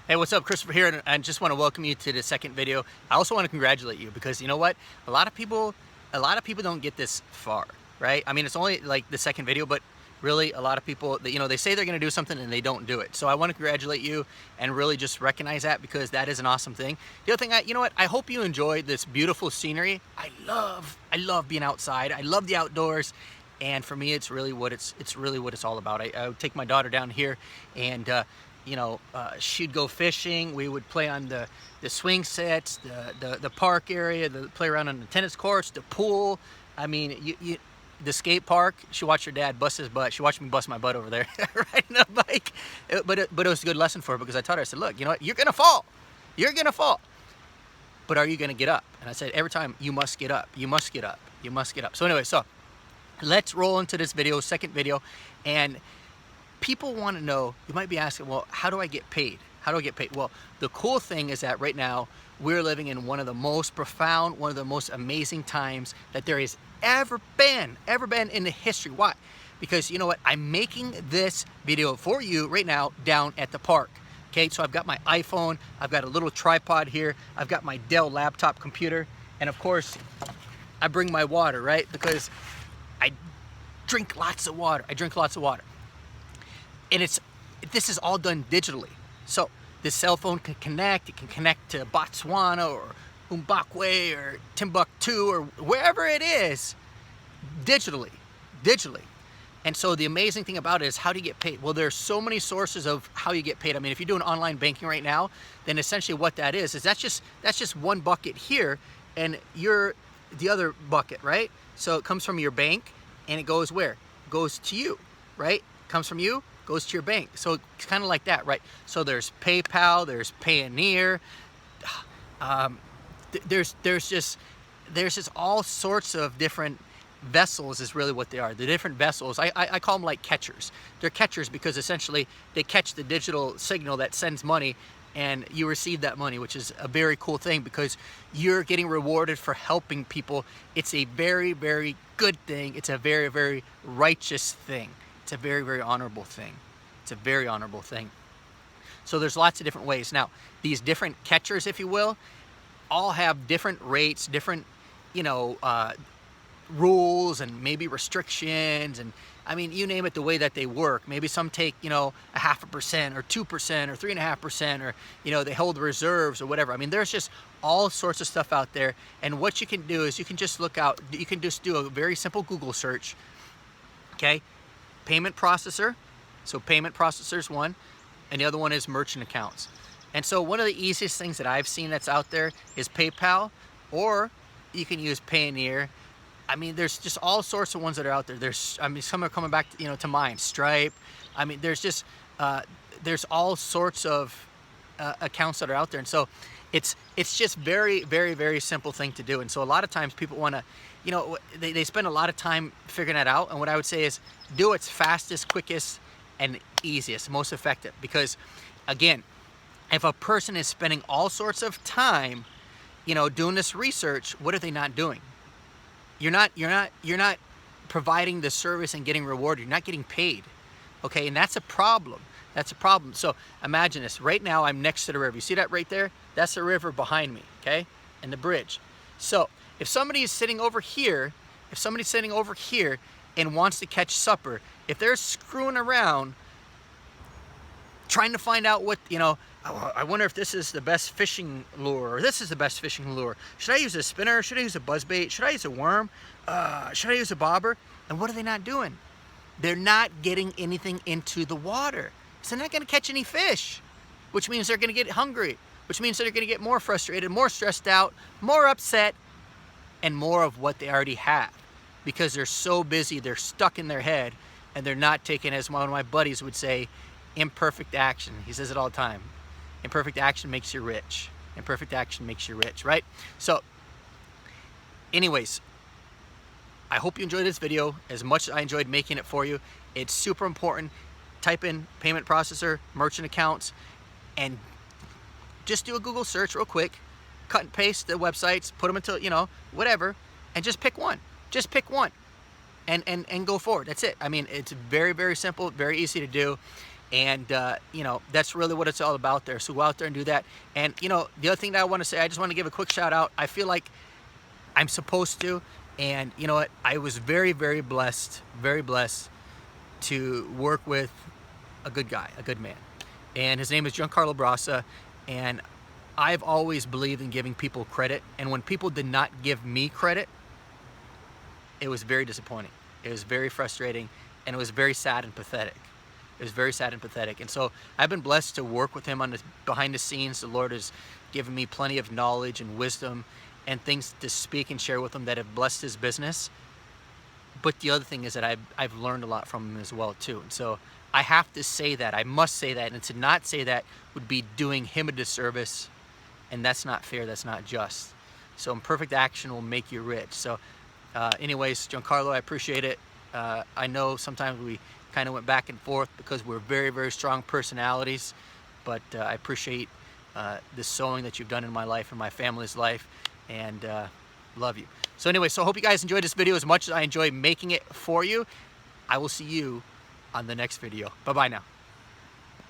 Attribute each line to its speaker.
Speaker 1: Hey, what's up? Christopher here, and I just want to welcome you to the second video. I also want to congratulate you because you know what? A lot of people don't get this far, right? I mean, it's only like the second video, but really a lot of people, they say they're going to do something and they don't do it. So I want to congratulate you and really just recognize that because that is an awesome thing. The other thing, I hope you enjoy this beautiful scenery. I love being outside. I love the outdoors. And for me, it's really what it's all about. I would take my daughter down here and she'd go fishing. We would play on the swing sets, the park area, play around on the tennis courts, the pool. I mean, the skate park. She watched her dad bust his butt. She watched me bust my butt over there riding a bike. But it was a good lesson for her because I taught her. I said, look, you know what? You're gonna fall. You're gonna fall. But are you gonna get up? And I said, every time you must get up. You must get up. You must get up. So anyway, so let's roll into this video, second video, and people want to know, you might be asking, well, how do I get paid? How do I get paid? Well, the cool thing is that right now we're living in one of the most profound, one of the most amazing times that there has ever been in the history. Why? Because you know what? I'm making this video for you right now down at the park. Okay, so I've got my iPhone, I've got a little tripod here, I've got my Dell laptop computer, and of course, I bring my water, right? Because I drink lots of water. And this is all done digitally. So this cell phone can connect. It can connect to Botswana or Zimbabwe or Timbuktu or wherever it is, digitally. And so the amazing thing about it is, how do you get paid? Well, there's so many sources of how you get paid. I mean, if you're doing online banking right now, then essentially what that is that's just one bucket here, and you're the other bucket, right? So it comes from your bank, and it goes where? It goes to you, right? It comes from you, goes to your bank. So it's kind of like that, right? So there's PayPal, there's Payoneer, there's just all sorts of different vessels is really what they are. The different vessels, I call them like catchers. They're catchers because essentially they catch the digital signal that sends money, and you receive that money, which is a very cool thing because you're getting rewarded for helping people. It's a very, very good thing. It's a very, very righteous thing. It's a very, very honorable thing. It's a very honorable thing. So there's lots of different ways. Now, these different catchers, if you will, all have different rates, different, rules and maybe restrictions, and I mean, you name it, the way that they work. Maybe some take, 0.5% or 2% or 3.5%, or, they hold reserves or whatever. I mean, there's just all sorts of stuff out there. And what you can do is you can just do a very simple Google search, okay? Payment processor. So payment processor is one, and the other one is merchant accounts. And so one of the easiest things that I've seen that's out there is PayPal, or you can use Payoneer. I mean, there's just all sorts of ones that are out there. Some are coming back, to mind. Stripe. I mean, there's all sorts of accounts that are out there, and so it's just very, very, very simple thing to do. And so a lot of times people want to, they spend a lot of time figuring that out. And what I would say is do what's fastest, quickest, and easiest, most effective. Because again, if a person is spending all sorts of time, doing this research, what are they not doing? You're not providing the service and getting rewarded. You're not getting paid, okay? And that's a problem. That's a problem. So imagine this. Right now, I'm next to the river. You see that right there? That's the river behind me, okay? And the bridge. So if somebody is sitting over here, and wants to catch supper, if they're screwing around trying to find out what, I wonder if this is the best fishing lure, or this is the best fishing lure. Should I use a spinner? Should I use a buzzbait? Should I use a worm? Should I use a bobber? And what are they not doing? They're not getting anything into the water. So they're not going to catch any fish, which means they're going to get hungry, which means they're going to get more frustrated, more stressed out, more upset, and more of what they already have. Because they're so busy, they're stuck in their head, and they're not taking, as one of my buddies would say, imperfect action. He says it all the time. Imperfect action makes you rich. Imperfect action makes you rich, right? So, anyways, I hope you enjoyed this video as much as I enjoyed making it for you. It's super important. Type in payment processor, merchant accounts, and just do a Google search real quick. Cut and paste the websites, put them into, whatever, and just pick one. Just pick one and go forward. That's it. I mean, it's very, very simple, very easy to do. And, you know, that's really what it's all about there. So go out there and do that. And, you know, the other thing that I want to say, I just want to give a quick shout out. I feel like I'm supposed to. And you know what? I was very, very blessed to work with a good guy, a good man. And his name is Giancarlo Brasa. And I've always believed in giving people credit. And when people did not give me credit, it was very disappointing. It was very frustrating, and it was very sad and pathetic. It was very sad and pathetic. And so I've been blessed to work with him on the behind the scenes. The Lord has given me plenty of knowledge and wisdom and things to speak and share with him that have blessed his business. But the other thing is that I've learned a lot from him as well too. And so I have to say that, I must say that, and to not say that would be doing him a disservice, and that's not fair, that's not just. So imperfect action will make you rich. So anyways, Giancarlo, I appreciate it. I know sometimes we kind of went back and forth because we're very, very strong personalities, but I appreciate the sowing that you've done in my life and my family's life, and love you. So anyway, so I hope you guys enjoyed this video as much as I enjoy making it for you. I will see you on the next video. Bye-bye now.